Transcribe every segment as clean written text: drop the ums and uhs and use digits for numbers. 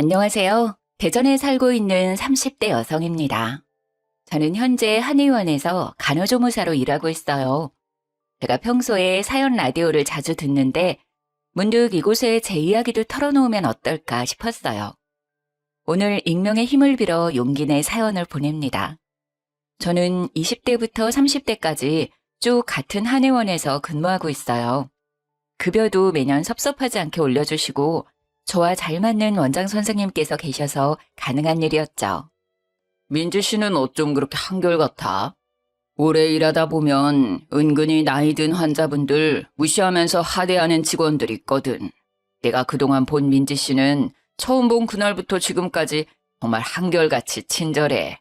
안녕하세요. 대전에 살고 있는 30대 여성입니다. 저는 현재 한의원에서 간호조무사로 일하고 있어요. 제가 평소에 사연 라디오를 자주 듣는데 문득 이곳에 제 이야기도 털어놓으면 어떨까 싶었어요. 오늘 익명의 힘을 빌어 용기 내 사연을 보냅니다. 저는 20대부터 30대까지 쭉 같은 한의원에서 근무하고 있어요. 급여도 매년 섭섭하지 않게 올려주시고 저와 잘 맞는 원장 선생님께서 계셔서 가능한 일이었죠. 민지 씨는 어쩜 그렇게 한결같아? 오래 일하다 보면 은근히 나이 든 환자분들 무시하면서 하대하는 직원들 있거든. 내가 그동안 본 민지 씨는 처음 본 그날부터 지금까지 정말 한결같이 친절해.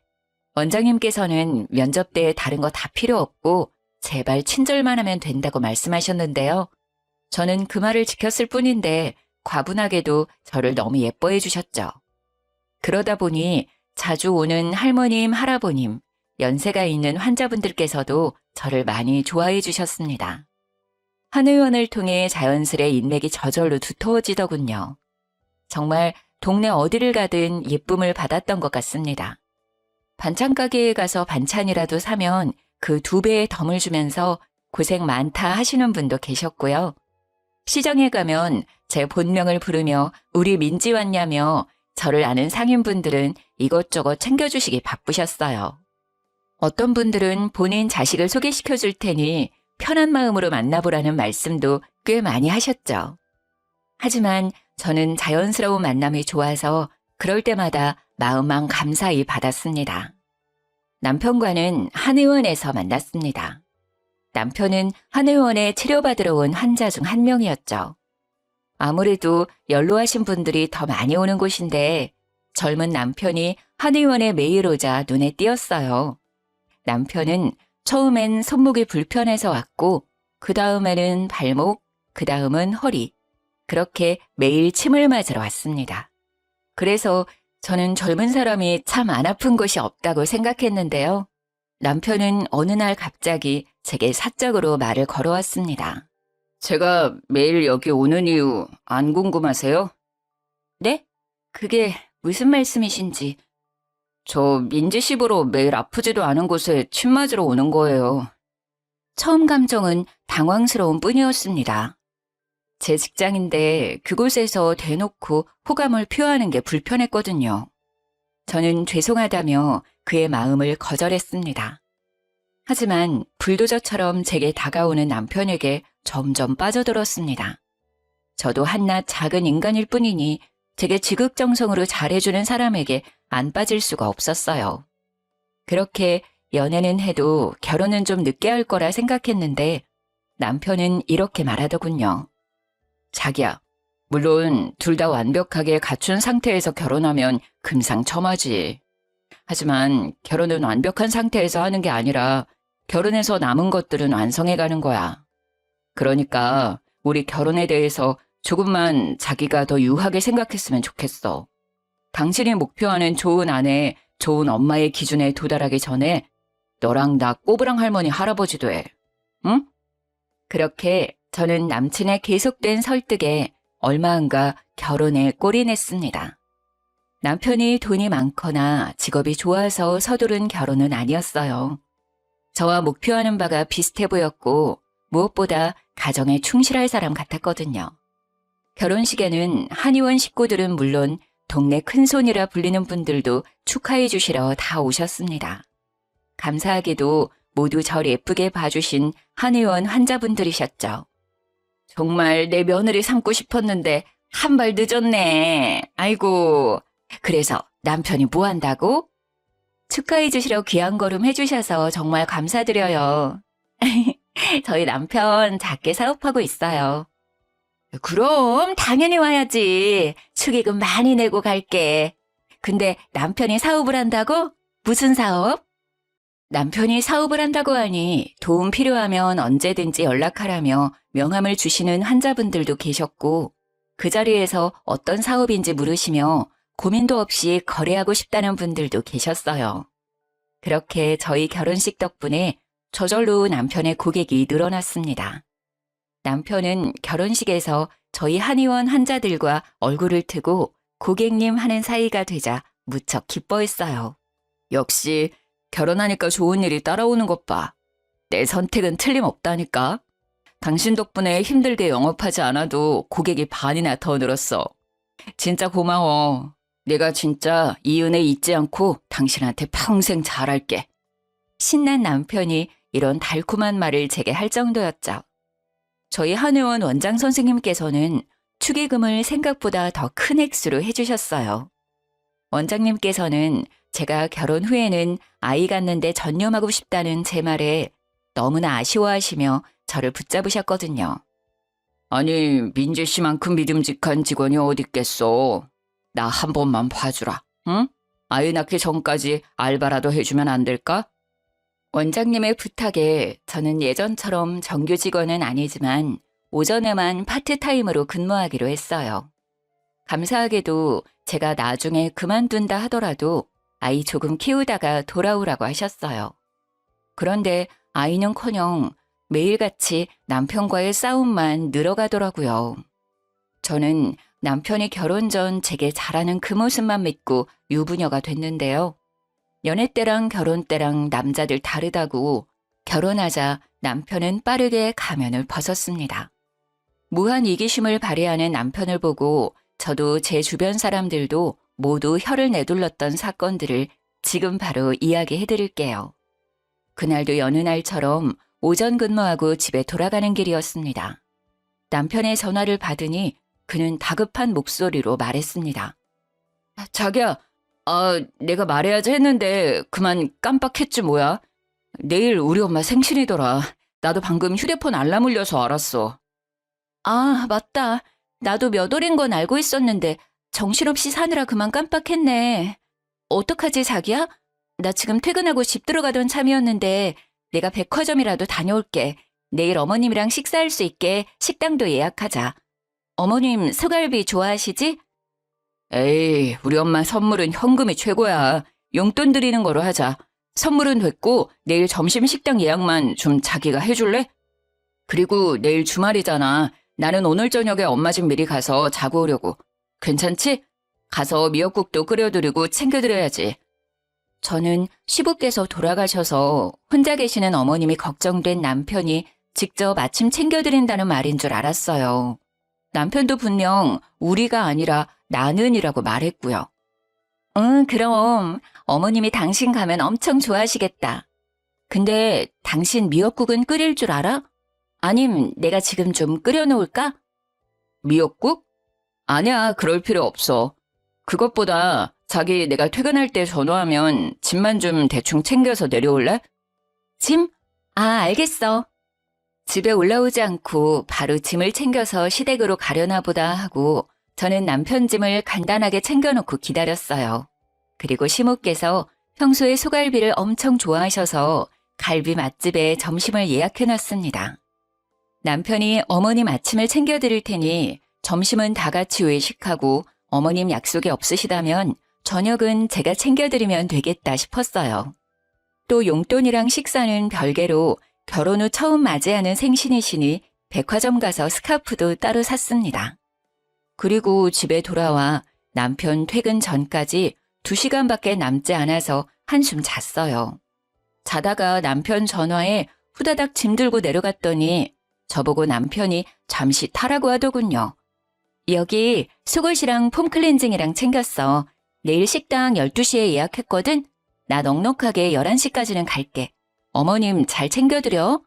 원장님께서는 면접 때 다른 거 다 필요 없고 제발 친절만 하면 된다고 말씀하셨는데요. 저는 그 말을 지켰을 뿐인데 과분하게도 저를 너무 예뻐해 주셨죠. 그러다 보니 자주 오는 할머님, 할아버님, 연세가 있는 환자분들께서도 저를 많이 좋아해 주셨습니다. 한의원을 통해 자연스레 인맥이 저절로 두터워지더군요. 정말 동네 어디를 가든 예쁨을 받았던 것 같습니다. 반찬 가게에 가서 반찬이라도 사면 그 2배의 덤을 주면서 고생 많다 하시는 분도 계셨고요. 시장에 가면 제 본명을 부르며 우리 민지 왔냐며 저를 아는 상인분들은 이것저것 챙겨주시기 바쁘셨어요. 어떤 분들은 본인 자식을 소개시켜 줄 테니 편한 마음으로 만나보라는 말씀도 꽤 많이 하셨죠. 하지만 저는 자연스러운 만남이 좋아서 그럴 때마다 마음만 감사히 받았습니다. 남편과는 한의원에서 만났습니다. 남편은 한의원에 치료받으러 온 환자 중 한 명이었죠. 아무래도 연로하신 분들이 더 많이 오는 곳인데 젊은 남편이 한의원에 매일 오자 눈에 띄었어요. 남편은 처음엔 손목이 불편해서 왔고 그 다음에는 발목, 그 다음은 허리, 그렇게 매일 침을 맞으러 왔습니다. 그래서 저는 젊은 사람이 참 안 아픈 곳이 없다고 생각했는데요. 남편은 어느 날 갑자기 제게 사적으로 말을 걸어왔습니다. 제가 매일 여기 오는 이유 안 궁금하세요? 네? 그게 무슨 말씀이신지. 저 민지 씨 보러 매일 아프지도 않은 곳에 침 맞으러 오는 거예요. 처음 감정은 당황스러운 뿐이었습니다. 제 직장인데 그곳에서 대놓고 호감을 표하는 게 불편했거든요. 저는 죄송하다며 그의 마음을 거절했습니다. 하지만 불도저처럼 제게 다가오는 남편에게 점점 빠져들었습니다. 저도 한낱 작은 인간일 뿐이니 제게 지극정성으로 잘해주는 사람에게 안 빠질 수가 없었어요. 그렇게 연애는 해도 결혼은 좀 늦게 할 거라 생각했는데 남편은 이렇게 말하더군요. 자기야, 물론 둘 다 완벽하게 갖춘 상태에서 결혼하면 금상첨화지. 하지만 결혼은 완벽한 상태에서 하는 게 아니라 결혼해서 남은 것들은 완성해가는 거야. 그러니까 우리 결혼에 대해서 조금만 자기가 더 유하게 생각했으면 좋겠어. 당신이 목표하는 좋은 아내, 좋은 엄마의 기준에 도달하기 전에 너랑 나 꼬부랑 할머니 할아버지 돼. 응? 그렇게 저는 남친의 계속된 설득에 얼마 안가 결혼에 골인했습니다. 남편이 돈이 많거나 직업이 좋아서 서두른 결혼은 아니었어요. 저와 목표하는 바가 비슷해 보였고 무엇보다 가정에 충실할 사람 같았거든요. 결혼식에는 한의원 식구들은 물론 동네 큰손이라 불리는 분들도 축하해 주시러 다 오셨습니다. 감사하게도 모두 절 예쁘게 봐주신 한의원 환자분들이셨죠. 정말 내 며느리 삼고 싶었는데 한 발 늦었네. 아이고. 그래서 남편이 뭐 한다고? 축하해 주시러 귀한 걸음 해주셔서 정말 감사드려요. 저희 남편 작게 사업하고 있어요. 그럼 당연히 와야지. 축의금 많이 내고 갈게. 근데 남편이 사업을 한다고? 무슨 사업? 남편이 사업을 한다고 하니 도움 필요하면 언제든지 연락하라며 명함을 주시는 환자분들도 계셨고 그 자리에서 어떤 사업인지 물으시며 고민도 없이 거래하고 싶다는 분들도 계셨어요. 그렇게 저희 결혼식 덕분에 저절로 남편의 고객이 늘어났습니다. 남편은 결혼식에서 저희 한의원 환자들과 얼굴을 트고 고객님 하는 사이가 되자 무척 기뻐했어요. 역시 결혼하니까 좋은 일이 따라오는 것 봐. 내 선택은 틀림없다니까. 당신 덕분에 힘들게 영업하지 않아도 고객이 반이나 더 늘었어. 진짜 고마워. 내가 진짜 이 은혜 잊지 않고 당신한테 평생 잘할게. 신난 남편이 이런 달콤한 말을 제게 할 정도였죠. 저희 한의원 원장 선생님께서는 축의금을 생각보다 더 큰 액수로 해주셨어요. 원장님께서는 제가 결혼 후에는 아이 갖는데 전념하고 싶다는 제 말에 너무나 아쉬워하시며 저를 붙잡으셨거든요. 아니, 민재 씨만큼 믿음직한 직원이 어디 있겠어. 나 한 번만 봐주라, 응? 아이 낳기 전까지 알바라도 해주면 안 될까? 원장님의 부탁에 저는 예전처럼 정규 직원은 아니지만 오전에만 파트타임으로 근무하기로 했어요. 감사하게도 제가 나중에 그만둔다 하더라도 아이 조금 키우다가 돌아오라고 하셨어요. 그런데 아이는커녕 매일같이 남편과의 싸움만 늘어가더라고요. 저는 남편이 결혼 전 제게 잘하는 그 모습만 믿고 유부녀가 됐는데요. 연애 때랑 결혼 때랑 남자들 다르다고 결혼하자 남편은 빠르게 가면을 벗었습니다. 무한 이기심을 발휘하는 남편을 보고 저도 제 주변 사람들도 모두 혀를 내둘렀던 사건들을 지금 바로 이야기해 드릴게요. 그날도 여느 날처럼 오전 근무하고 집에 돌아가는 길이었습니다. 남편의 전화를 받으니 그는 다급한 목소리로 말했습니다. 자기야, 내가 말해야지 했는데 그만 깜빡했지 뭐야. 내일 우리 엄마 생신이더라. 나도 방금 휴대폰 알람 울려서 알았어. 아, 맞다. 나도 몇 월인 건 알고 있었는데 정신없이 사느라 그만 깜빡했네. 어떡하지 자기야? 나 지금 퇴근하고 집 들어가던 참이었는데 내가 백화점이라도 다녀올게. 내일 어머님이랑 식사할 수 있게 식당도 예약하자. 어머님 소갈비 좋아하시지? 에이, 우리 엄마 선물은 현금이 최고야. 용돈 드리는 거로 하자. 선물은 됐고 내일 점심 식당 예약만 좀 자기가 해줄래? 그리고 내일 주말이잖아. 나는 오늘 저녁에 엄마 집 미리 가서 자고 오려고. 괜찮지? 가서 미역국도 끓여드리고 챙겨드려야지. 저는 시부께서 돌아가셔서 혼자 계시는 어머님이 걱정된 남편이 직접 아침 챙겨드린다는 말인 줄 알았어요. 남편도 분명 우리가 아니라 나는이라고 말했고요. 응, 그럼 어머님이 당신 가면 엄청 좋아하시겠다. 근데 당신 미역국은 끓일 줄 알아? 아님 내가 지금 좀 끓여놓을까? 미역국? 아니야, 그럴 필요 없어. 그것보다 자기 내가 퇴근할 때 전화하면 짐만 좀 대충 챙겨서 내려올래? 짐? 아, 알겠어. 집에 올라오지 않고 바로 짐을 챙겨서 시댁으로 가려나 보다 하고 저는 남편 짐을 간단하게 챙겨놓고 기다렸어요. 그리고 시모께서 평소에 소갈비를 엄청 좋아하셔서 갈비 맛집에 점심을 예약해놨습니다. 남편이 어머님 아침을 챙겨드릴 테니 점심은 다 같이 외식하고 어머님 약속이 없으시다면 저녁은 제가 챙겨드리면 되겠다 싶었어요. 또 용돈이랑 식사는 별개로 결혼 후 처음 맞이하는 생신이시니 백화점 가서 스카프도 따로 샀습니다. 그리고 집에 돌아와 남편 퇴근 전까지 2시간밖에 남지 않아서 한숨 잤어요. 자다가 남편 전화에 후다닥 짐 들고 내려갔더니 저보고 남편이 잠시 타라고 하더군요. 여기 속옷이랑 폼 클렌징이랑 챙겼어. 내일 식당 12시에 예약했거든? 나 넉넉하게 11시까지는 갈게. 어머님 잘 챙겨드려.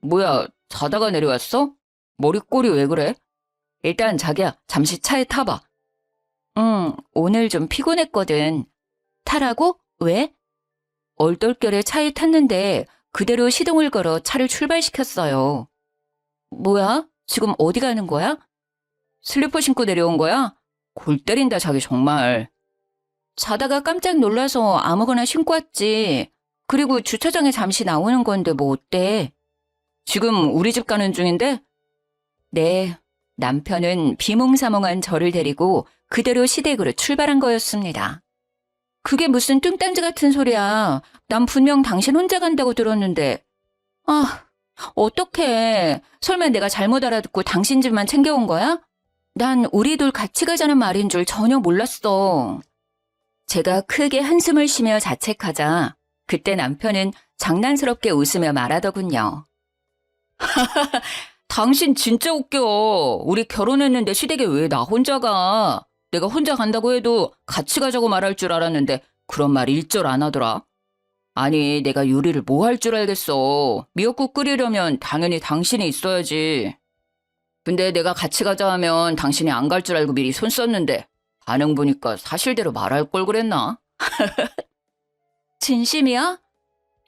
뭐야, 자다가 내려왔어? 머리꼴이 왜 그래? 일단 자기야, 잠시 차에 타봐. 응, 오늘 좀 피곤했거든. 타라고? 왜? 얼떨결에 차에 탔는데 그대로 시동을 걸어 차를 출발시켰어요. 뭐야? 지금 어디 가는 거야? 슬리퍼 신고 내려온 거야? 골 때린다 자기 정말. 자다가 깜짝 놀라서 아무거나 신고 왔지. 그리고 주차장에 잠시 나오는 건데 뭐 어때? 지금 우리 집 가는 중인데? 네, 남편은 비몽사몽한 저를 데리고 그대로 시댁으로 출발한 거였습니다. 그게 무슨 뚱딴지 같은 소리야. 난 분명 당신 혼자 간다고 들었는데. 아, 어떡해. 설마 내가 잘못 알아듣고 당신 집만 챙겨온 거야? 난 우리 둘 같이 가자는 말인 줄 전혀 몰랐어. 제가 크게 한숨을 쉬며 자책하자 그때 남편은 장난스럽게 웃으며 말하더군요. 당신 진짜 웃겨. 우리 결혼했는데 시댁에 왜 나 혼자 가? 내가 혼자 간다고 해도 같이 가자고 말할 줄 알았는데 그런 말 일절 안 하더라. 아니, 내가 요리를 뭐 할 줄 알겠어. 미역국 끓이려면 당연히 당신이 있어야지. 근데 내가 같이 가자 하면 당신이 안 갈 줄 알고 미리 손 썼는데 반응 보니까 사실대로 말할 걸 그랬나? 진심이야?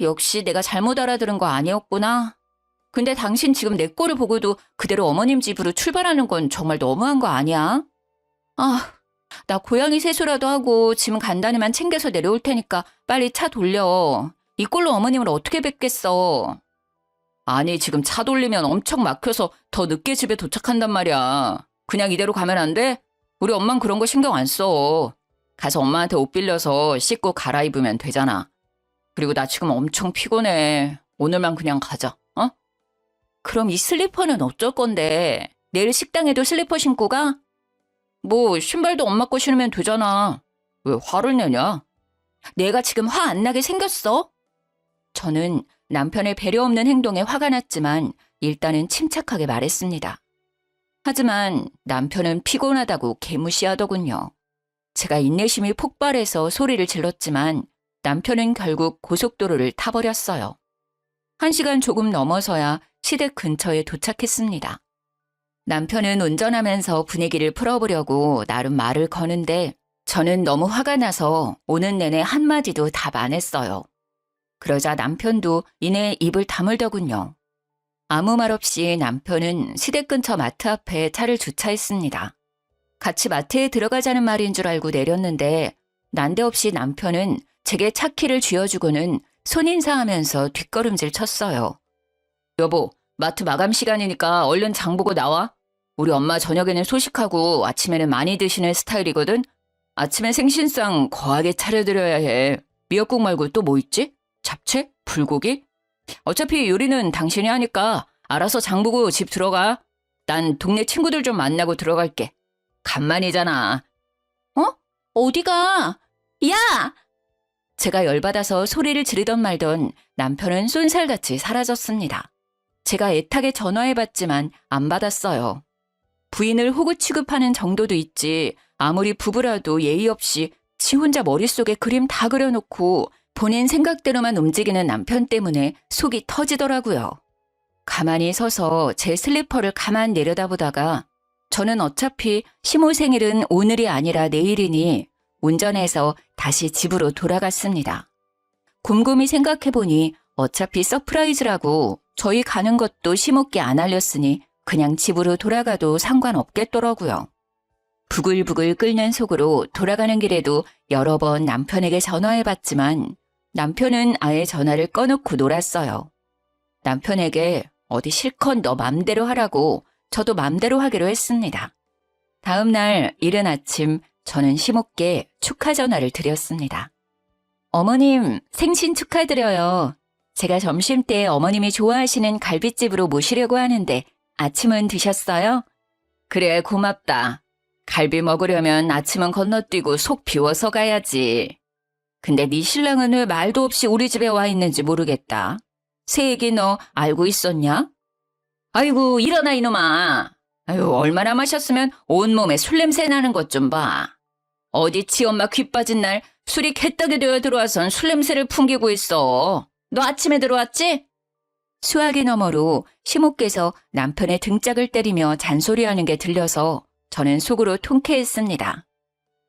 역시 내가 잘못 알아들은 거 아니었구나. 근데 당신 지금 내 꼴을 보고도 그대로 어머님 집으로 출발하는 건 정말 너무한 거 아니야? 아, 나 고양이 세수라도 하고 짐 간단히만 챙겨서 내려올 테니까 빨리 차 돌려. 이 꼴로 어머님을 어떻게 뵙겠어. 아니, 지금 차 돌리면 엄청 막혀서 더 늦게 집에 도착한단 말이야. 그냥 이대로 가면 안 돼? 우리 엄만 그런 거 신경 안 써. 가서 엄마한테 옷 빌려서 씻고 갈아입으면 되잖아. 그리고 나 지금 엄청 피곤해. 오늘만 그냥 가자. 어? 그럼 이 슬리퍼는 어쩔 건데? 내일 식당에도 슬리퍼 신고 가? 뭐 신발도 엄마 거 신으면 되잖아. 왜 화를 내냐? 내가 지금 화 안 나게 생겼어? 저는 남편의 배려 없는 행동에 화가 났지만 일단은 침착하게 말했습니다. 하지만 남편은 피곤하다고 개무시하더군요. 제가 인내심이 폭발해서 소리를 질렀지만 남편은 결국 고속도로를 타버렸어요. 1시간 조금 넘어서야 시댁 근처에 도착했습니다. 남편은 운전하면서 분위기를 풀어보려고 나름 말을 거는데 저는 너무 화가 나서 오는 내내 한마디도 답 안 했어요. 그러자 남편도 이내 입을 다물더군요. 아무 말 없이 남편은 시댁 근처 마트 앞에 차를 주차했습니다. 같이 마트에 들어가자는 말인 줄 알고 내렸는데 난데없이 남편은 제게 차키를 쥐어주고는 손인사하면서 뒷걸음질 쳤어요. 여보, 마트 마감 시간이니까 얼른 장 보고 나와. 우리 엄마 저녁에는 소식하고 아침에는 많이 드시는 스타일이거든. 아침에 생신상 거하게 차려드려야 해. 미역국 말고 또 뭐 있지? 잡채? 불고기? 어차피 요리는 당신이 하니까 알아서 장 보고 집 들어가. 난 동네 친구들 좀 만나고 들어갈게. 간만이잖아. 어? 어디가? 야! 제가 열받아서 소리를 지르던 말던 남편은 쏜살같이 사라졌습니다. 제가 애타게 전화해봤지만 안 받았어요. 부인을 호구 취급하는 정도도 있지 아무리 부부라도 예의 없이 지 혼자 머릿속에 그림 다 그려놓고 본인 생각대로만 움직이는 남편 때문에 속이 터지더라고요. 가만히 서서 제 슬리퍼를 가만 내려다보다가 저는 어차피 시모 생일은 오늘이 아니라 내일이니 운전해서 다시 집으로 돌아갔습니다. 곰곰이 생각해보니 어차피 서프라이즈라고 저희 가는 것도 시모께 안 알렸으니 그냥 집으로 돌아가도 상관없겠더라고요. 부글부글 끓는 속으로 돌아가는 길에도 여러 번 남편에게 전화해봤지만 남편은 아예 전화를 꺼놓고 놀았어요. 남편에게 어디 실컷 너 맘대로 하라고 저도 맘대로 하기로 했습니다. 다음 날 이른 아침 저는 시모께 축하 전화를 드렸습니다. 어머님, 생신 축하드려요. 제가 점심때 어머님이 좋아하시는 갈빗집으로 모시려고 하는데 아침은 드셨어요? 그래, 고맙다. 갈비 먹으려면 아침은 건너뛰고 속 비워서 가야지. 근데 네 신랑은 왜 말도 없이 우리 집에 와 있는지 모르겠다. 새 얘기 너 알고 있었냐? 아이고, 일어나 이놈아. 아유, 얼마나 마셨으면 온몸에 술 냄새 나는 것 좀 봐. 어디 치엄마 귀 빠진 날 술이 개떡이 되어 들어와선 술 냄새를 풍기고 있어. 너 아침에 들어왔지? 수화기 너머로 시모께서 남편의 등짝을 때리며 잔소리하는 게 들려서 저는 속으로 통쾌했습니다.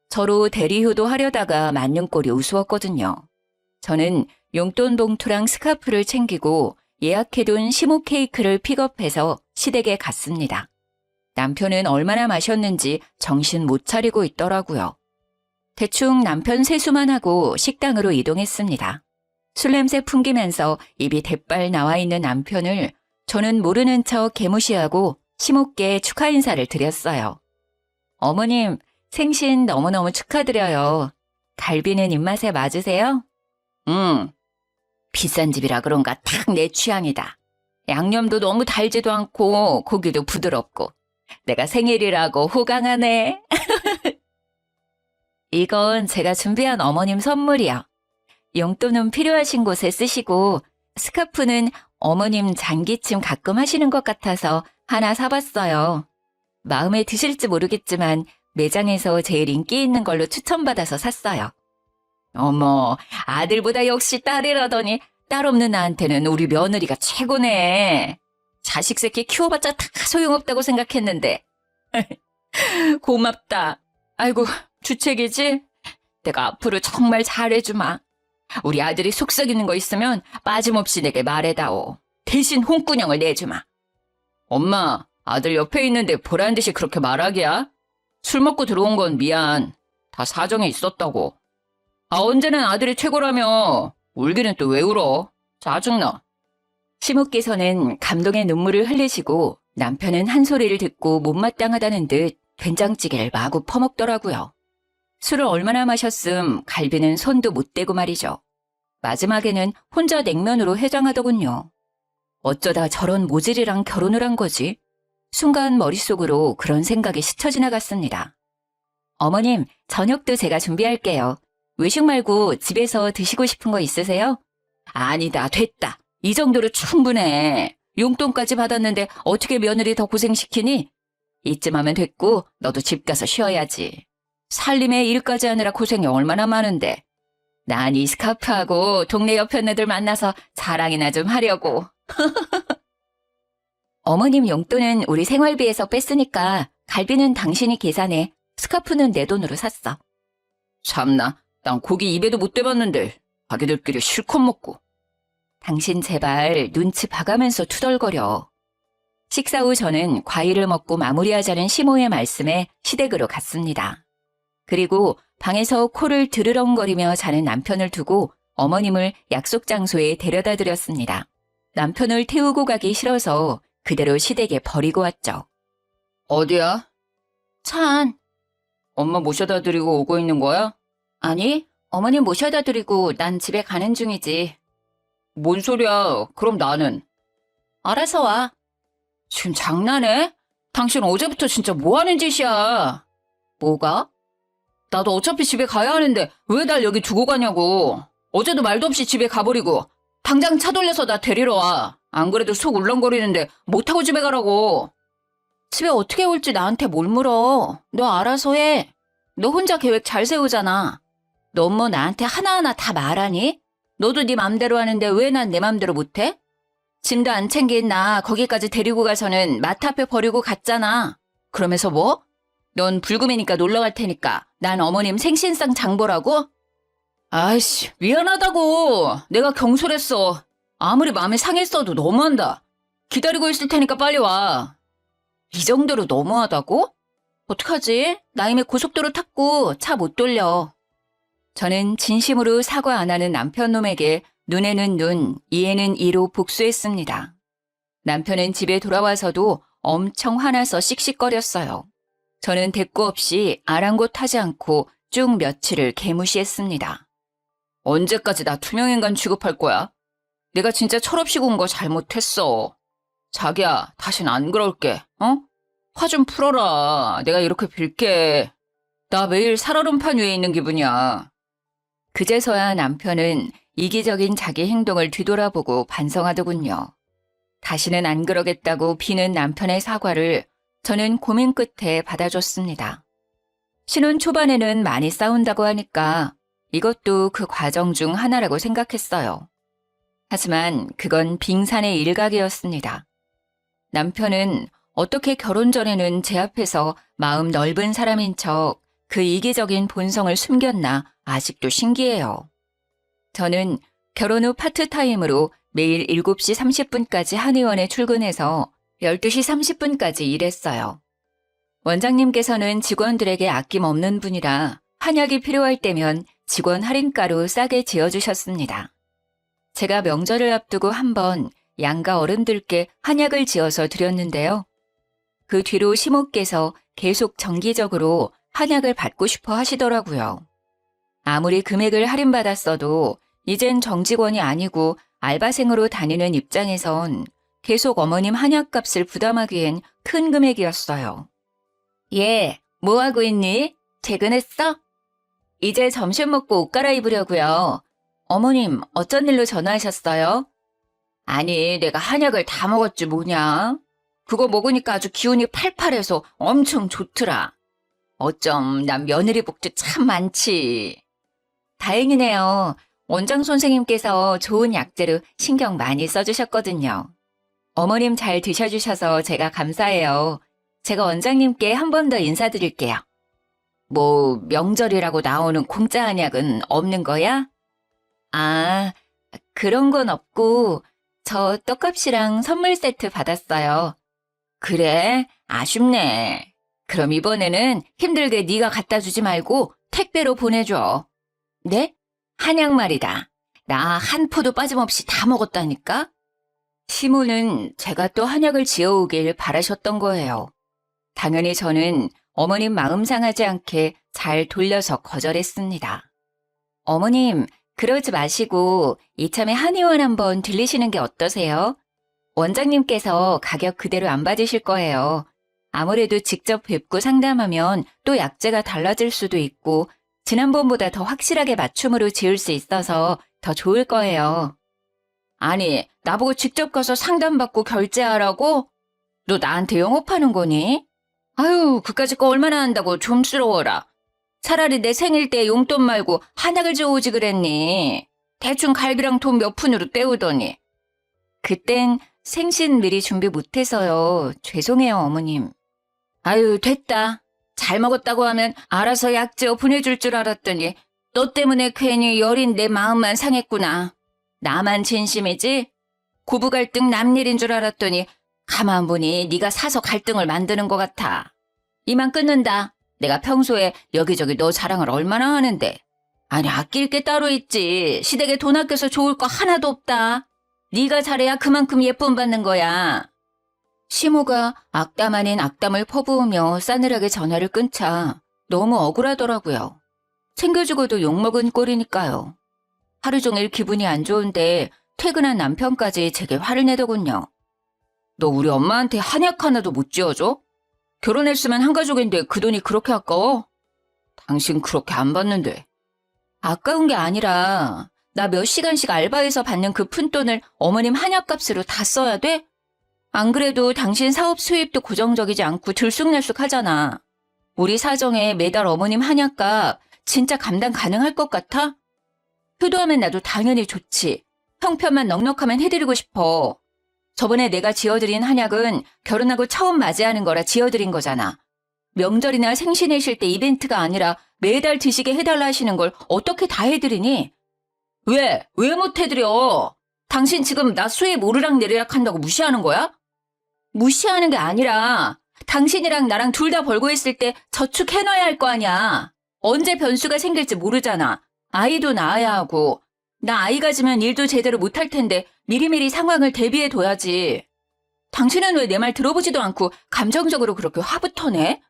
저로 대리효도 하려다가 맞는 꼴이 우스웠거든요. 저는 용돈 봉투랑 스카프를 챙기고 예약해둔 시모 케이크를 픽업해서 시댁에 갔습니다. 남편은 얼마나 마셨는지 정신 못 차리고 있더라고요. 대충 남편 세수만 하고 식당으로 이동했습니다. 술 냄새 풍기면서 입이 대빨 나와 있는 남편을 저는 모르는 척 개무시하고 시모께 축하 인사를 드렸어요. 어머님, 생신 너무너무 축하드려요. 갈비는 입맛에 맞으세요? 응. 비싼 집이라 그런가 딱 내 취향이다. 양념도 너무 달지도 않고 고기도 부드럽고 내가 생일이라고 호강하네. 이건 제가 준비한 어머님 선물이요. 용돈은 필요하신 곳에 쓰시고 스카프는 어머님 장기침 가끔 하시는 것 같아서 하나 사봤어요. 마음에 드실지 모르겠지만 매장에서 제일 인기 있는 걸로 추천받아서 샀어요. 어머, 아들보다 역시 딸이라더니 딸 없는 나한테는 우리 며느리가 최고네. 자식 새끼 키워봤자 다 소용없다고 생각했는데. 고맙다. 아이고, 주책이지? 내가 앞으로 정말 잘해주마. 우리 아들이 속썩이는 거 있으면 빠짐없이 내게 말해다오. 대신 홍군형을 내주마. 엄마, 아들 옆에 있는데 보란 듯이 그렇게 말하기야? 술 먹고 들어온 건 미안. 다 사정이 있었다고. 아, 언제는 아들이 최고라며. 울기는 또 왜 울어? 짜증나. 시모께서는 감동의 눈물을 흘리시고 남편은 한 소리를 듣고 못마땅하다는 듯 된장찌개를 마구 퍼먹더라고요. 술을 얼마나 마셨음 갈비는 손도 못 대고 말이죠. 마지막에는 혼자 냉면으로 해장하더군요. 어쩌다 저런 모질이랑 결혼을 한 거지? 순간 머릿속으로 그런 생각이 스쳐 지나갔습니다. 어머님, 저녁도 제가 준비할게요. 외식 말고 집에서 드시고 싶은 거 있으세요? 아니다, 됐다. 이 정도로 충분해. 용돈까지 받았는데 어떻게 며느리 더 고생시키니? 이쯤 하면 됐고 너도 집 가서 쉬어야지. 살림에 일까지 하느라 고생이 얼마나 많은데. 난 이 스카프하고 동네 여편네들 만나서 자랑이나 좀 하려고. 어머님 용돈은 우리 생활비에서 뺐으니까 갈비는 당신이 계산해. 스카프는 내 돈으로 샀어. 참나, 난 고기 입에도 못 대봤는데 자기들끼리 실컷 먹고. 당신 제발 눈치 봐가면서 투덜거려. 식사 후 저는 과일을 먹고 마무리하자는 시모의 말씀에 시댁으로 갔습니다. 그리고 방에서 코를 드르렁거리며 자는 남편을 두고 어머님을 약속 장소에 데려다 드렸습니다. 남편을 태우고 가기 싫어서 그대로 시댁에 버리고 왔죠. 어디야? 차 안. 엄마 모셔다 드리고 오고 있는 거야? 아니, 어머님 모셔다 드리고 난 집에 가는 중이지. 뭔 소리야? 그럼 나는? 알아서 와. 지금 장난해? 당신 어제부터 진짜 뭐 하는 짓이야? 뭐가? 나도 어차피 집에 가야 하는데 왜 날 여기 두고 가냐고. 어제도 말도 없이 집에 가버리고 당장 차 돌려서 나 데리러 와. 안 그래도 속 울렁거리는데 못 타고 집에 가라고. 집에 어떻게 올지 나한테 뭘 물어. 너 알아서 해. 너 혼자 계획 잘 세우잖아. 너 뭐 나한테 하나하나 다 말하니? 너도 네 맘대로 하는데 왜 난 내 맘대로 못해? 짐도 안 챙긴 나 거기까지 데리고 가서는 마트 앞에 버리고 갔잖아. 그러면서 뭐? 넌 불금이니까 놀러 갈 테니까 난 어머님 생신상 장보라고? 아이씨, 미안하다고. 내가 경솔했어. 아무리 마음이 상했어도 너무한다. 기다리고 있을 테니까 빨리 와. 이 정도로 너무하다고? 어떡하지? 나 이미 고속도로 탔고 차 못 돌려. 저는 진심으로 사과 안 하는 남편놈에게 눈에는 눈, 이에는 이로 복수했습니다. 남편은 집에 돌아와서도 엄청 화나서 씩씩거렸어요. 저는 대꾸 없이 아랑곳하지 않고 쭉 며칠을 개무시했습니다. 언제까지 나 투명인간 취급할 거야? 내가 진짜 철없이 군 거 잘못했어. 자기야, 다신 안 그럴게, 어? 화 좀 풀어라. 내가 이렇게 빌게. 나 매일 살얼음판 위에 있는 기분이야. 그제서야 남편은 이기적인 자기 행동을 뒤돌아보고 반성하더군요. 다시는 안 그러겠다고 비는 남편의 사과를 저는 고민 끝에 받아줬습니다. 신혼 초반에는 많이 싸운다고 하니까 이것도 그 과정 중 하나라고 생각했어요. 하지만 그건 빙산의 일각이었습니다. 남편은 어떻게 결혼 전에는 제 앞에서 마음 넓은 사람인 척 그 이기적인 본성을 숨겼나 아직도 신기해요. 저는 결혼 후 파트타임으로 매일 7시 30분까지 한의원에 출근해서 12시 30분까지 일했어요. 원장님께서는 직원들에게 아낌없는 분이라 한약이 필요할 때면 직원 할인가로 싸게 지어주셨습니다. 제가 명절을 앞두고 한번 양가 어른들께 한약을 지어서 드렸는데요. 그 뒤로 시모께서 계속 정기적으로 한약을 받고 싶어 하시더라고요. 아무리 금액을 할인받았어도 이젠 정직원이 아니고 알바생으로 다니는 입장에선 계속 어머님 한약값을 부담하기엔 큰 금액이었어요. 얘, 뭐하고 있니? 퇴근했어? 이제 점심 먹고 옷 갈아입으려고요. 어머님, 어쩐 일로 전화하셨어요? 아니, 내가 한약을 다 먹었지 뭐냐? 그거 먹으니까 아주 기운이 팔팔해서 엄청 좋더라. 어쩜 난 며느리 복도 참 많지. 다행이네요. 원장 선생님께서 좋은 약재로 신경 많이 써주셨거든요. 어머님 잘 드셔주셔서 제가 감사해요. 제가 원장님께 한 번 더 인사드릴게요. 뭐 명절이라고 나오는 공짜 한약은 없는 거야? 아, 그런 건 없고 저 떡값이랑 선물 세트 받았어요. 그래? 아쉽네. 그럼 이번에는 힘들게 네가 갖다 주지 말고 택배로 보내줘. 네? 한약 말이다. 나 한 포도 빠짐없이 다 먹었다니까? 시모는 제가 또 한약을 지어오길 바라셨던 거예요. 당연히 저는 어머님 마음 상하지 않게 잘 돌려서 거절했습니다. 어머님, 그러지 마시고 이참에 한의원 한번 들리시는 게 어떠세요? 원장님께서 가격 그대로 안 받으실 거예요. 아무래도 직접 뵙고 상담하면 또 약재가 달라질 수도 있고 지난번보다 더 확실하게 맞춤으로 지을 수 있어서 더 좋을 거예요. 아니, 나보고 직접 가서 상담받고 결제하라고? 너 나한테 영업하는 거니? 아유, 그까짓 거 얼마나 한다고 좀스러워라. 차라리 내 생일 때 용돈 말고 한약을 줘오지 그랬니? 대충 갈비랑 돈 몇 푼으로 때우더니. 그땐 생신 미리 준비 못해서요. 죄송해요, 어머님. 아유, 됐다. 잘 먹었다고 하면 알아서 약재어 보내줄 줄 알았더니 너 때문에 괜히 여린 내 마음만 상했구나. 나만 진심이지? 고부 갈등 남일인 줄 알았더니 가만 보니 네가 사서 갈등을 만드는 것 같아. 이만 끊는다. 내가 평소에 여기저기 너 자랑을 얼마나 하는데. 아니, 아낄 게 따로 있지. 시댁에 돈 아껴서 좋을 거 하나도 없다. 네가 잘해야 그만큼 예쁨 받는 거야. 시모가 악담 아닌 악담을 퍼부으며 싸늘하게 전화를 끊자 너무 억울하더라고요. 챙겨주고도 욕먹은 꼴이니까요. 하루 종일 기분이 안 좋은데 퇴근한 남편까지 제게 화를 내더군요. 너 우리 엄마한테 한약 하나도 못 지어줘? 결혼했으면 한 가족인데 그 돈이 그렇게 아까워? 당신 그렇게 안 받는데. 아까운 게 아니라 나 몇 시간씩 알바해서 받는 그 푼돈을 어머님 한약값으로 다 써야 돼? 안 그래도 당신 사업 수입도 고정적이지 않고 들쑥날쑥 하잖아. 우리 사정에 매달 어머님 한약값 진짜 감당 가능할 것 같아? 효도하면 나도 당연히 좋지. 형편만 넉넉하면 해드리고 싶어. 저번에 내가 지어드린 한약은 결혼하고 처음 맞이하는 거라 지어드린 거잖아. 명절이나 생신이실 때 이벤트가 아니라 매달 드시게 해달라 하시는 걸 어떻게 다 해드리니? 왜? 왜 못 해드려? 당신 지금 나 수입 오르락내리락 한다고 무시하는 거야? 무시하는 게 아니라 당신이랑 나랑 둘 다 벌고 있을 때 저축해놔야 할 거 아니야. 언제 변수가 생길지 모르잖아. 아이도 낳아야 하고. 나 아이 가지면 일도 제대로 못할 텐데 미리미리 상황을 대비해둬야지. 당신은 왜 내 말 들어보지도 않고 감정적으로 그렇게 화부터 내?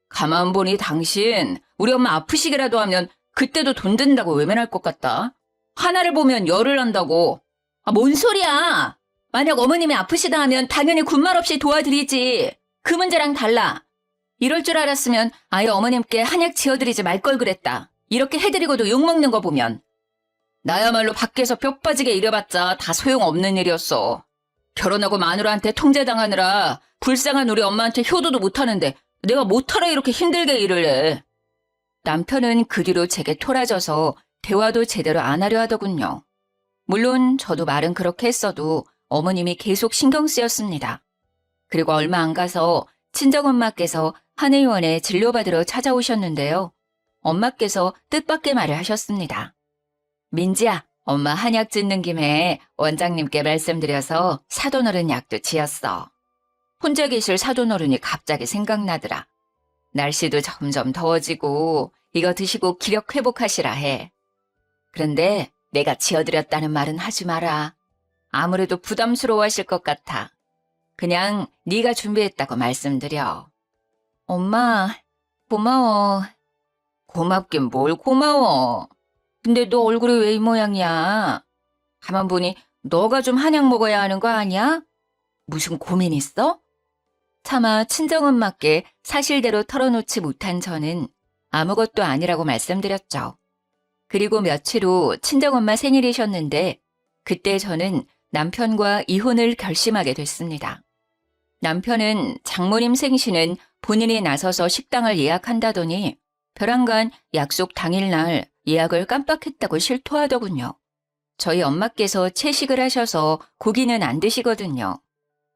가만 보니 당신 우리 엄마 아프시기라도 하면 그때도 돈 든다고 외면할 것 같다. 하나를 보면 열을 난다고. 아, 뭔 소리야. 만약 어머님이 아프시다 하면 당연히 군말 없이 도와드리지. 그 문제랑 달라. 이럴 줄 알았으면 아예 어머님께 한약 지어드리지 말 걸 그랬다. 이렇게 해드리고도 욕먹는 거 보면. 나야말로 밖에서 뼈 빠지게 일해봤자 다 소용없는 일이었어. 결혼하고 마누라한테 통제당하느라 불쌍한 우리 엄마한테 효도도 못하는데 내가 못하러 이렇게 힘들게 일을 해. 남편은 그 뒤로 제게 토라져서 대화도 제대로 안 하려 하더군요. 물론 저도 말은 그렇게 했어도 어머님이 계속 신경 쓰였습니다. 그리고 얼마 안 가서 친정엄마께서 한의원에 진료받으러 찾아오셨는데요. 엄마께서 뜻밖의 말을 하셨습니다. 민지야, 엄마 한약 짓는 김에 원장님께 말씀드려서 사돈어른 약도 지었어. 혼자 계실 사돈어른이 갑자기 생각나더라. 날씨도 점점 더워지고 이거 드시고 기력 회복하시라 해. 그런데 내가 지어드렸다는 말은 하지 마라. 아무래도 부담스러워하실 것 같아. 그냥 네가 준비했다고 말씀드려. 엄마, 고마워. 고맙긴 뭘 고마워. 근데 너 얼굴이 왜 이 모양이야? 가만 보니 너가 좀 한약 먹어야 하는 거 아니야? 무슨 고민 있어? 차마 친정엄마께 사실대로 털어놓지 못한 저는 아무것도 아니라고 말씀드렸죠. 그리고 며칠 후 친정엄마 생일이셨는데 그때 저는 남편과 이혼을 결심하게 됐습니다. 남편은 장모님 생신은 본인이 나서서 식당을 예약한다더니 벼랑간 약속 당일날 예약을 깜빡했다고 실토하더군요. 저희 엄마께서 채식을 하셔서 고기는 안 드시거든요.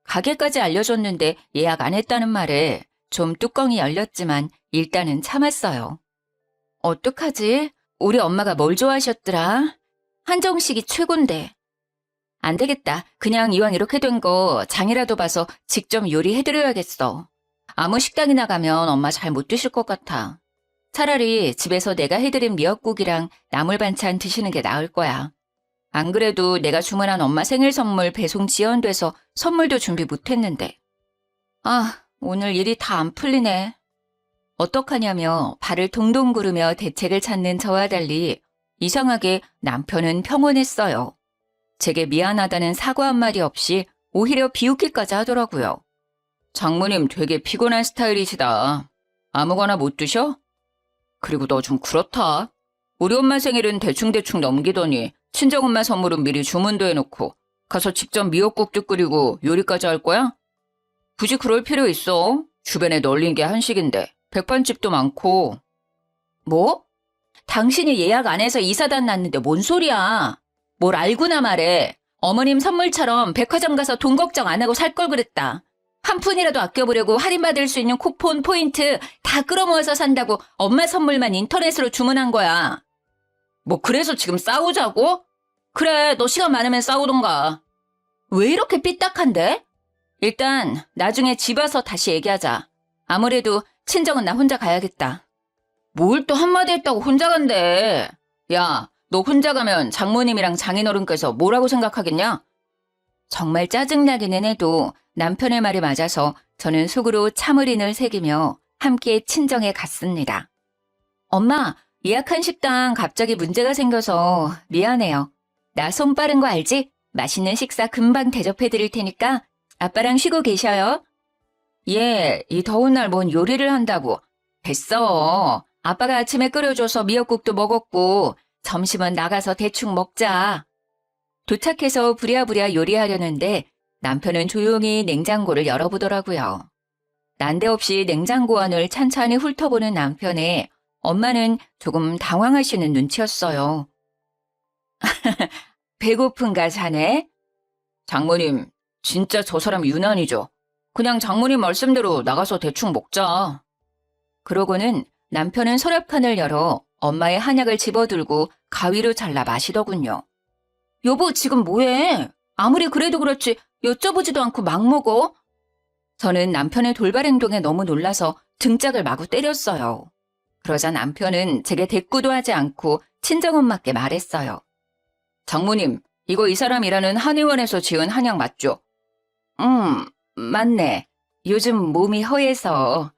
가게까지 알려줬는데 예약 안 했다는 말에 좀 뚜껑이 열렸지만 일단은 참았어요. 어떡하지? 우리 엄마가 뭘 좋아하셨더라? 한정식이 최곤데. 안 되겠다. 그냥 이왕 이렇게 된 거 장이라도 봐서 직접 요리해드려야겠어. 아무 식당이나 가면 엄마 잘 못 드실 것 같아. 차라리 집에서 내가 해드린 미역국이랑 나물 반찬 드시는 게 나을 거야. 안 그래도 내가 주문한 엄마 생일 선물 배송 지연돼서 선물도 준비 못했는데. 아, 오늘 일이 다 안 풀리네. 어떡하냐며 발을 동동 구르며 대책을 찾는 저와 달리 이상하게 남편은 평온했어요. 제게 미안하다는 사과 한마디 없이 오히려 비웃기까지 하더라고요. 장모님 되게 피곤한 스타일이시다. 아무거나 못 드셔? 그리고 너 좀 그렇다. 우리 엄마 생일은 대충대충 넘기더니 친정엄마 선물은 미리 주문도 해놓고 가서 직접 미역국도 끓이고 요리까지 할 거야? 굳이 그럴 필요 있어. 주변에 널린 게 한식인데 백반집도 많고. 뭐? 당신이 예약 안 해서 이사단 났는데 뭔 소리야. 뭘 알고나 말해. 어머님 선물처럼 백화점 가서 돈 걱정 안 하고 살 걸 그랬다. 한 푼이라도 아껴보려고 할인받을 수 있는 쿠폰, 포인트 다 끌어모아서 산다고 엄마 선물만 인터넷으로 주문한 거야. 뭐 그래서 지금 싸우자고? 그래, 너 시간 많으면 싸우던가. 왜 이렇게 삐딱한데? 일단 나중에 집 와서 다시 얘기하자. 아무래도 친정은 나 혼자 가야겠다. 뭘 또 한마디 했다고 혼자 간대. 야, 너 혼자 가면 장모님이랑 장인어른께서 뭐라고 생각하겠냐? 정말 짜증나기는 해도 남편의 말이 맞아서 저는 속으로 참을인을 새기며 함께 친정에 갔습니다. 엄마, 예약한 식당 갑자기 문제가 생겨서 미안해요. 나 손 빠른 거 알지? 맛있는 식사 금방 대접해 드릴 테니까 아빠랑 쉬고 계셔요. 예, 이 더운 날 뭔 요리를 한다고. 됐어. 아빠가 아침에 끓여줘서 미역국도 먹었고 점심은 나가서 대충 먹자. 도착해서 부랴부랴 요리하려는데 남편은 조용히 냉장고를 열어보더라고요. 난데없이 냉장고 안을 찬찬히 훑어보는 남편에 엄마는 조금 당황하시는 눈치였어요. 배고픈가 자네? 장모님, 진짜 저 사람 유난이죠. 그냥 장모님 말씀대로 나가서 대충 먹자. 그러고는 남편은 서랍칸을 열어 엄마의 한약을 집어들고 가위로 잘라 마시더군요. 여보, 지금 뭐해? 아무리 그래도 그렇지 여쭤보지도 않고 막 먹어? 저는 남편의 돌발 행동에 너무 놀라서 등짝을 마구 때렸어요. 그러자 남편은 제게 대꾸도 하지 않고 친정엄마께 말했어요. 장모님, 이거 이 사람 일하는 한의원에서 지은 한약 맞죠? 맞네. 요즘 몸이 허해서.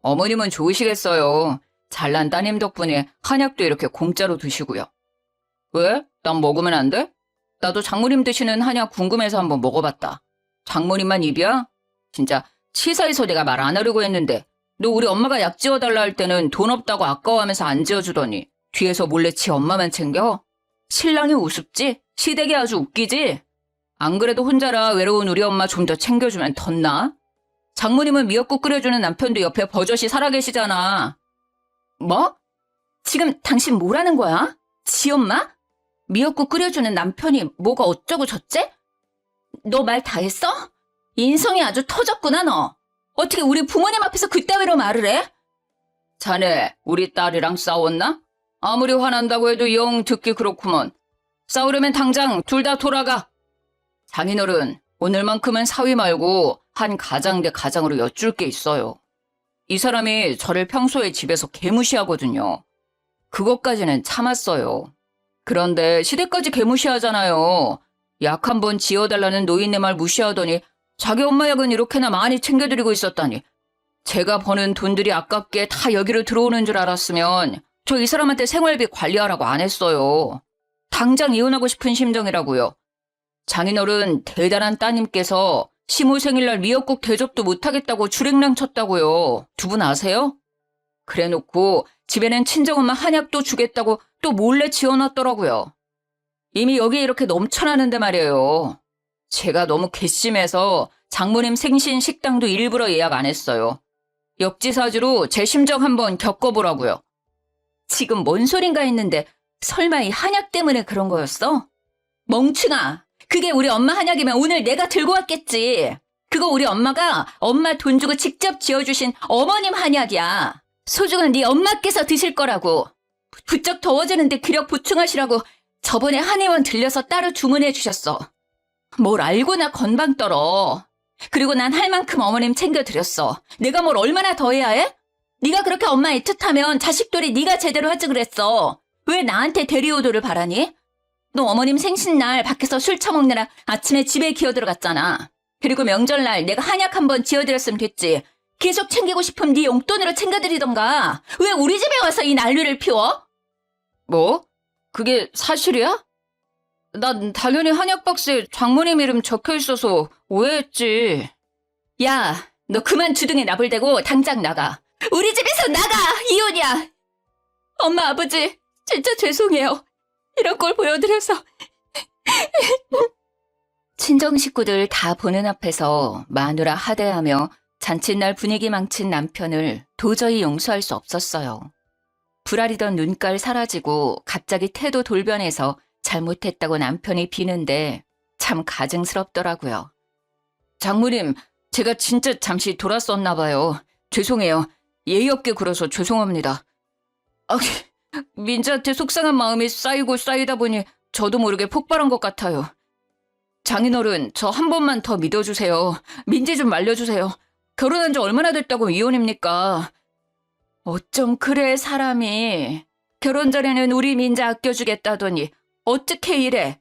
어머님은 좋으시겠어요. 잘난 따님 덕분에 한약도 이렇게 공짜로 드시고요. 왜? 난 먹으면 안 돼? 나도 장모님 드시는 한약 궁금해서 한번 먹어봤다. 장모님만 입이야? 진짜 치사해서 내가 말 안 하려고 했는데 너 우리 엄마가 약 지어달라 할 때는 돈 없다고 아까워하면서 안 지어주더니 뒤에서 몰래 지 엄마만 챙겨? 신랑이 우습지? 시댁이 아주 웃기지? 안 그래도 혼자라 외로운 우리 엄마 좀 더 챙겨주면 덧나? 장모님은 미역국 끓여주는 남편도 옆에 버젓이 살아계시잖아. 뭐? 지금 당신 뭐라는 거야? 지 엄마? 미역국 끓여주는 남편이 뭐가 어쩌고 저째? 너 말 다 했어? 인성이 아주 터졌구나 너. 어떻게 우리 부모님 앞에서 그따위로 말을 해? 자네 우리 딸이랑 싸웠나? 아무리 화난다고 해도 영 듣기 그렇구먼. 싸우려면 당장 둘 다 돌아가. 장인어른, 오늘만큼은 사위 말고 한 가장 대 가장으로 여쭐 게 있어요. 이 사람이 저를 평소에 집에서 개무시하거든요. 그것까지는 참았어요. 그런데 시댁까지 개무시하잖아요. 약 한 번 지어달라는 노인네 말 무시하더니 자기 엄마 약은 이렇게나 많이 챙겨드리고 있었다니. 제가 버는 돈들이 아깝게 다 여기로 들어오는 줄 알았으면 저 이 사람한테 생활비 관리하라고 안 했어요. 당장 이혼하고 싶은 심정이라고요. 장인어른 대단한 따님께서 시모 생일날 미역국 대접도 못하겠다고 주랭랑 쳤다고요. 두 분 아세요? 그래놓고 집에는 친정엄마 한약도 주겠다고 또 몰래 지어놨더라고요. 이미 여기 이렇게 넘쳐나는데 말이에요. 제가 너무 괘씸해서 장모님 생신 식당도 일부러 예약 안 했어요. 역지사지로 제 심정 한번 겪어보라고요. 지금 뭔 소린가 했는데 설마 이 한약 때문에 그런 거였어? 멍충아, 그게 우리 엄마 한약이면 오늘 내가 들고 왔겠지. 그거 우리 엄마가 엄마 돈 주고 직접 지어주신 어머님 한약이야. 소중한 네 엄마께서 드실 거라고. 부쩍 더워지는데 기력 보충하시라고 저번에 한의원 들려서 따로 주문해 주셨어. 뭘 알고나 건방 떨어. 그리고 난 할 만큼 어머님 챙겨드렸어. 내가 뭘 얼마나 더 해야 해? 네가 그렇게 엄마 애틋하면 자식돌이 네가 제대로 하지 그랬어. 왜 나한테 대리오도를 바라니? 너 어머님 생신날 밖에서 술 처먹느라 아침에 집에 기어들어갔잖아. 그리고 명절날 내가 한약 한번 지어드렸으면 됐지. 계속 챙기고 싶으면 네 용돈으로 챙겨드리던가. 왜 우리 집에 와서 이 난리를 피워? 뭐? 그게 사실이야? 난 당연히 한약 박스에 장모님 이름 적혀있어서 오해했지. 야, 너 그만 주둥이 나불대고 당장 나가. 우리 집에서 나가! 이혼이야! 엄마, 아버지, 진짜 죄송해요. 이런 걸 보여드려서. 친정 식구들 다 보는 앞에서 마누라 하대하며 잔칫날 분위기 망친 남편을 도저히 용서할 수 없었어요. 불아리던 눈깔 사라지고 갑자기 태도 돌변해서 잘못했다고 남편이 비는데 참 가증스럽더라고요. 장모님, 제가 진짜 잠시 돌았었나 봐요. 죄송해요. 예의 없게 굴어서 죄송합니다. 민지한테 속상한 마음이 쌓이고 쌓이다 보니 저도 모르게 폭발한 것 같아요. 장인어른, 저 한 번만 더 믿어주세요. 민지 좀 말려주세요. 결혼한 지 얼마나 됐다고 이혼입니까? 어쩜 그래, 사람이. 결혼 전에는 우리 민지 아껴주겠다더니 어떻게 이래?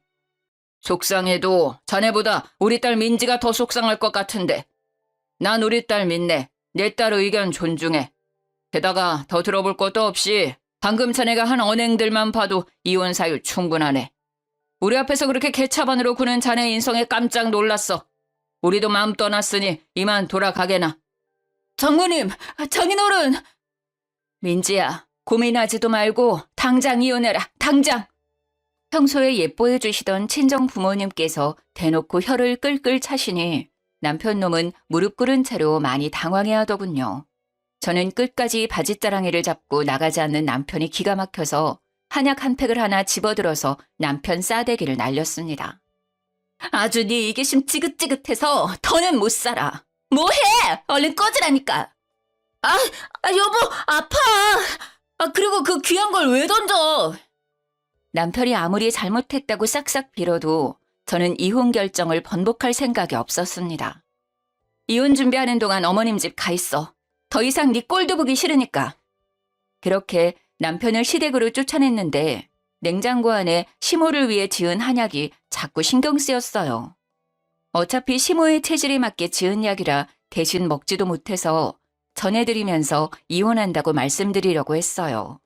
속상해도 자네보다 우리 딸 민지가 더 속상할 것 같은데. 난 우리 딸 믿네. 내 딸 의견 존중해. 게다가 더 들어볼 것도 없이 방금 자네가 한 언행들만 봐도 이혼 사유 충분하네. 우리 앞에서 그렇게 개차반으로 구는 자네 인성에 깜짝 놀랐어. 우리도 마음 떠났으니 이만 돌아가게나. 장모님, 장인어른. 민지야, 고민하지도 말고 당장 이혼해라, 당장. 평소에 예뻐해 주시던 친정 부모님께서 대놓고 혀를 끌끌 차시니 남편 놈은 무릎 꿇은 채로 많이 당황해 하더군요. 저는 끝까지 바짓자랑이를 잡고 나가지 않는 남편이 기가 막혀서 한약 한 팩을 하나 집어들어서 남편 싸대기를 날렸습니다. 아주 네 이기심 찌긋찌긋해서 더는 못 살아. 뭐해? 얼른 꺼지라니까. 여보, 아파. 그리고 그 귀한 걸 왜 던져? 남편이 아무리 잘못했다고 싹싹 빌어도 저는 이혼 결정을 번복할 생각이 없었습니다. 이혼 준비하는 동안 어머님 집 가 있어. 더 이상 네 꼴도 보기 싫으니까. 그렇게 남편을 시댁으로 쫓아냈는데 냉장고 안에 시모를 위해 지은 한약이 자꾸 신경 쓰였어요. 어차피 시모의 체질에 맞게 지은 약이라 대신 먹지도 못해서 전해드리면서 이혼한다고 말씀드리려고 했어요.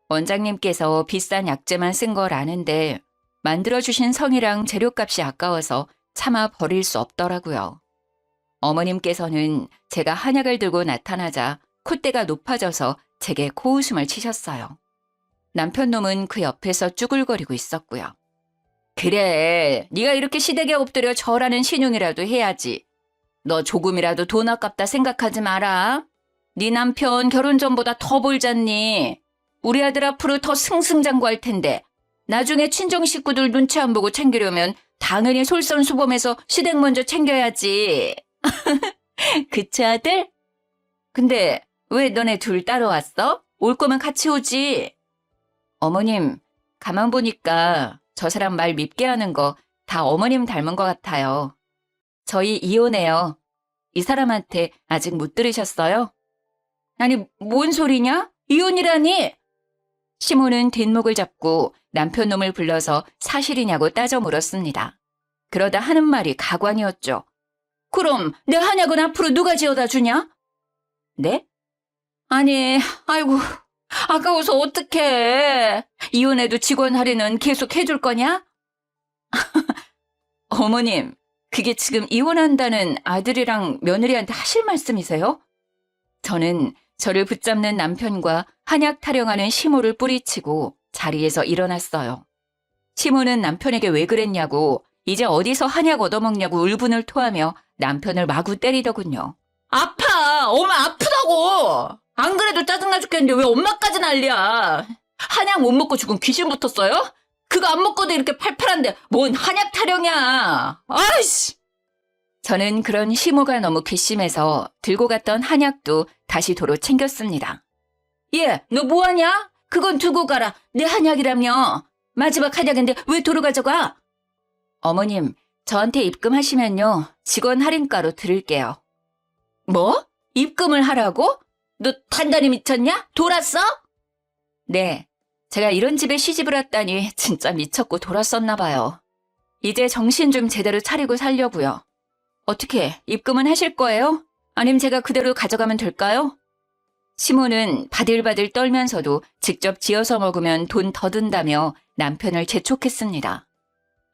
원장님께서 비싼 약재만 쓴 걸 아는데 만들어주신 성이랑 재료값이 아까워서 차마 버릴 수 없더라고요. 어머님께서는 제가 한약을 들고 나타나자 콧대가 높아져서 제게 코웃음을 치셨어요. 남편 놈은 그 옆에서 쭈글거리고 있었고요. 그래, 네가 이렇게 시댁에 엎드려 절하는 신용이라도 해야지. 너 조금이라도 돈 아깝다 생각하지 마라. 네 남편 결혼 전보다 더 벌잖니. 우리 아들 앞으로 더 승승장구할 텐데 나중에 친정 식구들 눈치 안 보고 챙기려면 당연히 솔선수범해서 시댁 먼저 챙겨야지. 그치, 아들? 근데 왜 너네 둘 따로 왔어? 올 거면 같이 오지. 어머님, 가만 보니까 저 사람 말 밉게 하는 거 다 어머님 닮은 것 같아요. 저희 이혼해요. 이 사람한테 아직 못 들으셨어요? 아니, 뭔 소리냐? 이혼이라니? 시모는 뒷목을 잡고 남편 놈을 불러서 사실이냐고 따져 물었습니다. 그러다 하는 말이 가관이었죠. 그럼 내 한약은 앞으로 누가 지어다 주냐? 네? 아니, 아이고, 아까워서 어떡해. 이혼해도 직원 할인은 계속 해줄 거냐? 어머님, 그게 지금 이혼한다는 아들이랑 며느리한테 하실 말씀이세요? 저는 저를 붙잡는 남편과 한약 타령하는 시모를 뿌리치고 자리에서 일어났어요. 시모는 남편에게 왜 그랬냐고, 이제 어디서 한약 얻어먹냐고 울분을 토하며 남편을 마구 때리더군요. 아파! 엄마 아프다고! 안 그래도 짜증나 죽겠는데 왜 엄마까지 난리야? 한약 못 먹고 죽은 귀신 붙었어요? 그거 안 먹고도 이렇게 팔팔한데 뭔 한약 타령이야. 아이씨! 저는 그런 시모가 너무 괘씸해서 들고 갔던 한약도 다시 도로 챙겼습니다. 얘, 너 뭐하냐? 그건 두고 가라. 내 한약이라며. 마지막 한약인데 왜 도로 가져가? 어머님, 저한테 입금하시면요. 직원 할인가로 드릴게요. 뭐? 입금을 하라고? 너 단단히 미쳤냐? 돌았어? 네. 제가 이런 집에 시집을 왔다니 진짜 미쳤고 돌았었나 봐요. 이제 정신 좀 제대로 차리고 살려고요. 어떻게 입금은 하실 거예요? 아님 제가 그대로 가져가면 될까요? 시모는 바들바들 떨면서도 직접 지어서 먹으면 돈 더 든다며 남편을 재촉했습니다.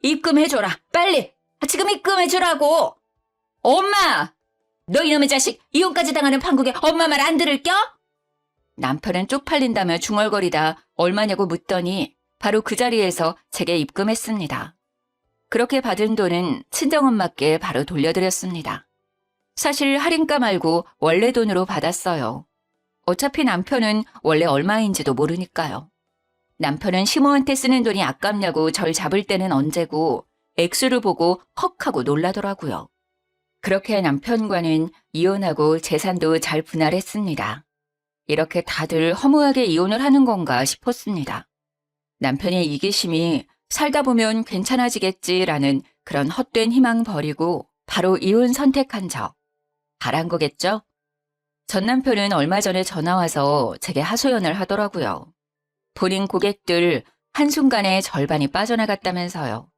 입금해줘라. 빨리. 지금 입금해주라고. 엄마! 너 이놈의 자식 이혼까지 당하는 판국에 엄마 말 안 들을겨? 남편은 쪽팔린다며 중얼거리다 얼마냐고 묻더니 바로 그 자리에서 제게 입금했습니다. 그렇게 받은 돈은 친정엄마께 바로 돌려드렸습니다. 사실 할인가 말고 원래 돈으로 받았어요. 어차피 남편은 원래 얼마인지도 모르니까요. 남편은 시모한테 쓰는 돈이 아깝냐고 절 잡을 때는 언제고 액수를 보고 헉 하고 놀라더라고요. 그렇게 남편과는 이혼하고 재산도 잘 분할했습니다. 이렇게 다들 허무하게 이혼을 하는 건가 싶었습니다. 남편의 이기심이 살다 보면 괜찮아지겠지라는 그런 헛된 희망 버리고 바로 이혼 선택한 저. 잘한 거겠죠? 전 남편은 얼마 전에 전화와서 제게 하소연을 하더라고요. 본인 고객들 한순간에 절반이 빠져나갔다면서요.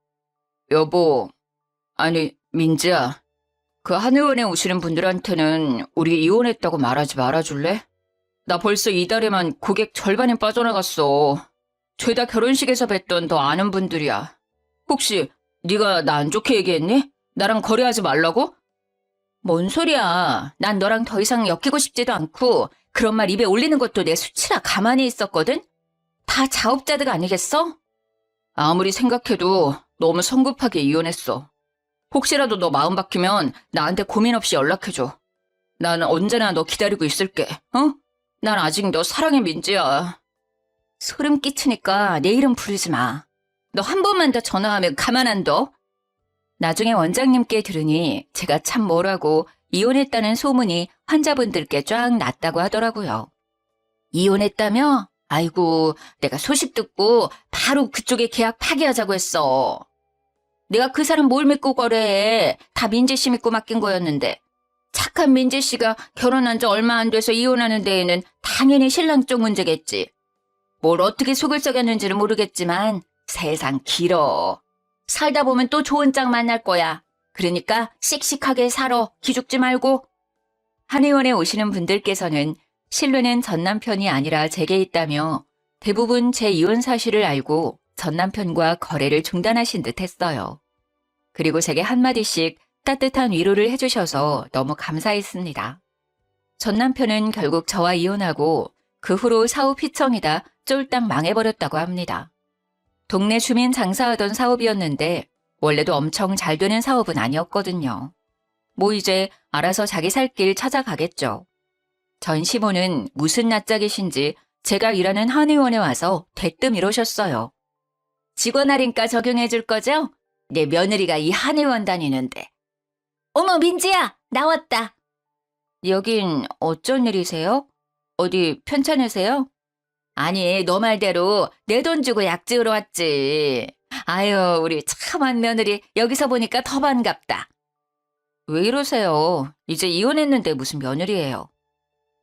여보, 아니 민지야, 그 한의원에 오시는 분들한테는 우리 이혼했다고 말하지 말아줄래? 나 벌써 이달에만 고객 절반이 빠져나갔어. 죄다 결혼식에서 뵀던 너 아는 분들이야. 혹시 네가 나 안 좋게 얘기했니? 나랑 거래하지 말라고? 뭔 소리야. 난 너랑 더 이상 엮이고 싶지도 않고 그런 말 입에 올리는 것도 내 수치라 가만히 있었거든? 다 자업자득 아니겠어? 아무리 생각해도 너무 성급하게 이혼했어. 혹시라도 너 마음 바뀌면 나한테 고민 없이 연락해줘. 나는 언제나 너 기다리고 있을게. 어? 난 아직 너 사랑해 민지야. 소름 끼치니까 내 이름 부르지 마. 너 한 번만 더 전화하면 가만 안 둬. 나중에 원장님께 들으니 제가 참 뭐라고 이혼했다는 소문이 환자분들께 쫙 났다고 하더라고요. 이혼했다며? 아이고, 내가 소식 듣고 바로 그쪽에 계약 파기하자고 했어. 내가 그 사람 뭘 믿고 거래해. 다 민지 씨 믿고 맡긴 거였는데. 착한 민지 씨가 결혼한 지 얼마 안 돼서 이혼하는 데에는 당연히 신랑 쪽 문제겠지. 뭘 어떻게 속을 썩였는지는 모르겠지만 세상 길어. 살다 보면 또 좋은 짝 만날 거야. 그러니까 씩씩하게 살아. 기죽지 말고. 한의원에 오시는 분들께서는 신뢰는 전 남편이 아니라 제게 있다며 대부분 제 이혼 사실을 알고 전 남편과 거래를 중단하신 듯 했어요. 그리고 제게 한마디씩 따뜻한 위로를 해주셔서 너무 감사했습니다. 전 남편은 결국 저와 이혼하고 그 후로 사업 휘청이다 쫄딱 망해버렸다고 합니다. 동네 주민 장사하던 사업이었는데 원래도 엄청 잘 되는 사업은 아니었거든요. 뭐 이제 알아서 자기 살 길 찾아가겠죠. 전 시모는 무슨 낯짝이신지 제가 일하는 한의원에 와서 대뜸 이러셨어요. 직원 할인가 적용해 줄 거죠? 내 며느리가 이 한의원 다니는데. 어머 민지야, 나왔다. 여긴 어쩐 일이세요? 어디 편찮으세요? 아니, 너 말대로 내 돈 주고 약 지으러 왔지. 아유, 우리 참한 며느리 여기서 보니까 더 반갑다. 왜 이러세요? 이제 이혼했는데 무슨 며느리예요?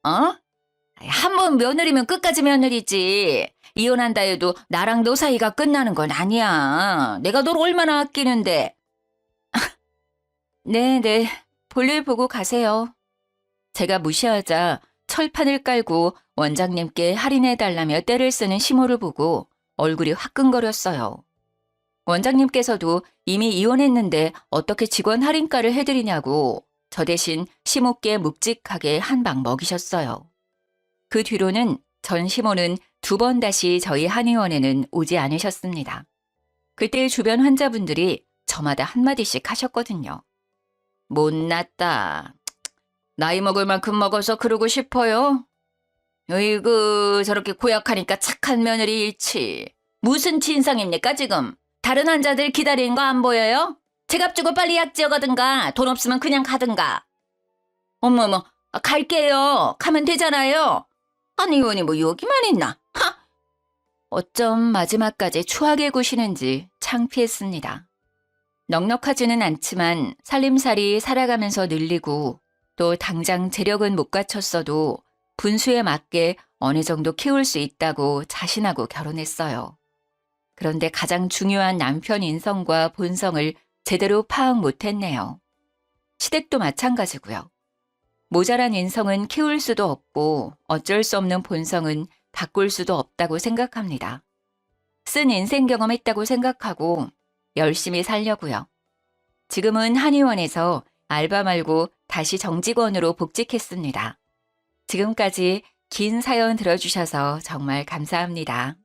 어? 한 번 며느리면 끝까지 며느리지. 이혼한다 해도 나랑 너 사이가 끝나는 건 아니야. 내가 널 얼마나 아끼는데. 네네, 볼일 보고 가세요. 제가 무시하자 철판을 깔고 원장님께 할인해달라며 떼를 쓰는 시모를 보고 얼굴이 화끈거렸어요. 원장님께서도 이미 이혼했는데 어떻게 직원 할인가를 해드리냐고 저 대신 심호께 묵직하게 한 방 먹이셨어요. 그 뒤로는 전 시모는 2번 다시 저희 한의원에는 오지 않으셨습니다. 그때 주변 환자분들이 저마다 한마디씩 하셨거든요. 못났다. 나이 먹을 만큼 먹어서 그러고 싶어요? 으이구 저렇게 고약하니까 착한 며느리 잃지. 무슨 진상입니까 지금? 다른 환자들 기다리는 거 안 보여요? 제값 주고 빨리 약 지어가든가 돈 없으면 그냥 가든가. 어머머 갈게요. 가면 되잖아요. 한의원이 뭐 여기만 있나? 하! 어쩜 마지막까지 추하게 구시는지 창피했습니다. 넉넉하지는 않지만 살림살이 살아가면서 늘리고 또 당장 재력은 못 갖췄어도 분수에 맞게 어느 정도 키울 수 있다고 자신하고 결혼했어요. 그런데 가장 중요한 남편 인성과 본성을 제대로 파악 못했네요. 시댁도 마찬가지고요. 모자란 인성은 키울 수도 없고 어쩔 수 없는 본성은 바꿀 수도 없다고 생각합니다. 쓴 인생 경험했다고 생각하고 열심히 살려고요. 지금은 한의원에서 알바 말고 다시 정직원으로 복직했습니다. 지금까지 긴 사연 들어주셔서 정말 감사합니다.